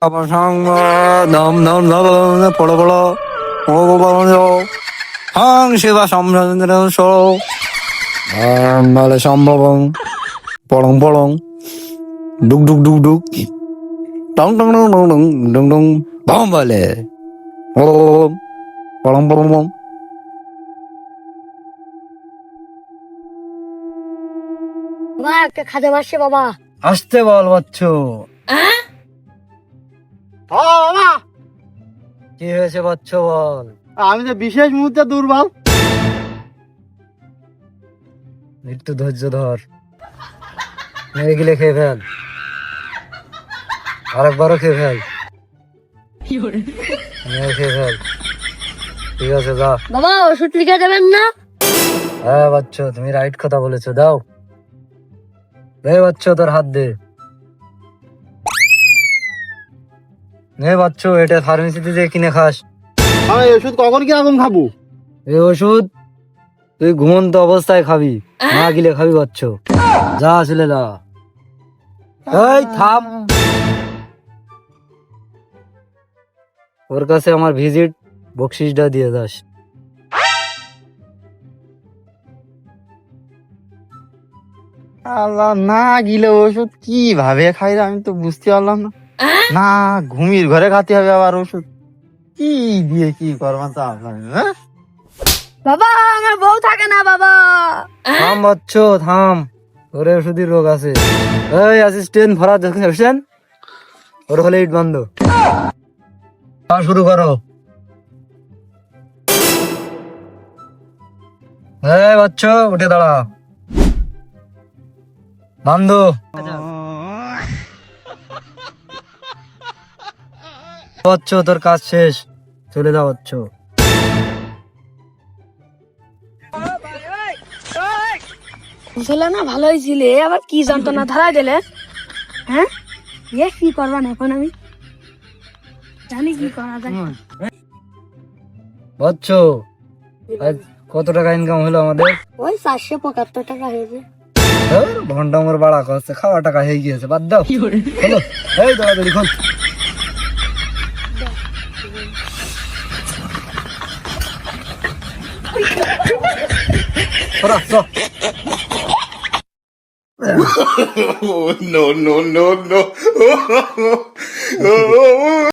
পড়ো পড়ো হাং শিবা সম্রালে সম্ভব পড়ং পড়ং ডুক ডুক ডুক ডুক টং টং টং টং টং টং টং বম বলে পড়ং পড়ং বম। বাবা একটা খাদে মারছে বাবা। আসতে বল বাচ্চ। বাবা, কি হয়েছে বাচ্চ বল। আমি তো বিশেষ মুহূর্তে দুর্বল। একটু ধৈর্য ধর, মেরে গিলে খেয়ে ফেল, আরেকবারও খেয়ে ফেল, মেরে খেয়ে ফেল। ঠিক আছে যা। বাবা ওষুধ লিখে দেবেন না? হ্যাঁ বাচ্চ, তুমি রাইট কথা বলেছো, দাও দে বাচ্চ, তোর হাত দে। নে বাচ্চ, এটা ফার্মেসিতে যে কিনে খাস। আমি এই ওষুধ কখন কিরকম খাবো? এই ওষুধ তুই ঘুমন্ত অবস্থায় খাবি, না গিলে খাবি বাচ্চ। যা চলে যা। এই থাম, ওর কাছে আমার ভিজিট বকশিসটা দিয়ে দাস। আল্লাহ, না গিলে ওষুধ কিভাবে খাই রে, আমি তো বুঝতে পারলাম না। না ঘুমির ঘরে খাতে হবে আবার ওষুধ, কি দিয়ে কি করবা তা জানি না। বাবা আমার বউ থাকে না বাবা। থাম বাচ্চ থাম, ওরে ওষুধের রোগ আছে। এই অ্যাসিস্ট্যান্ট ফরাদ হোসেন, ওর হলে ইট বন্ধ। শুরু করো। এই বাচ্চ উঠে দাঁড়া, বন্ধ। বাচ্চ তোর কাজ শেষ, চলে যাও বাচ্চ। ছিল না ভালোই ছিল, এ আবার কি যন্ত্রণা ধরা দিলে। হ্যাঁ এ কি করবেন এখন, আমি জানি কি করা যায়। বাচ্চ আজ কত টাকা ইনকাম হলো আমাদের? ওই 475 টাকা হয়েছে। ঘন্টা আমার বাড়া করছে, খাওয়া টাকা হয়ে গিয়েছে, বাদ দাও। হলো এই দৌড়াদৌড়ি খোল। No, no, no, no.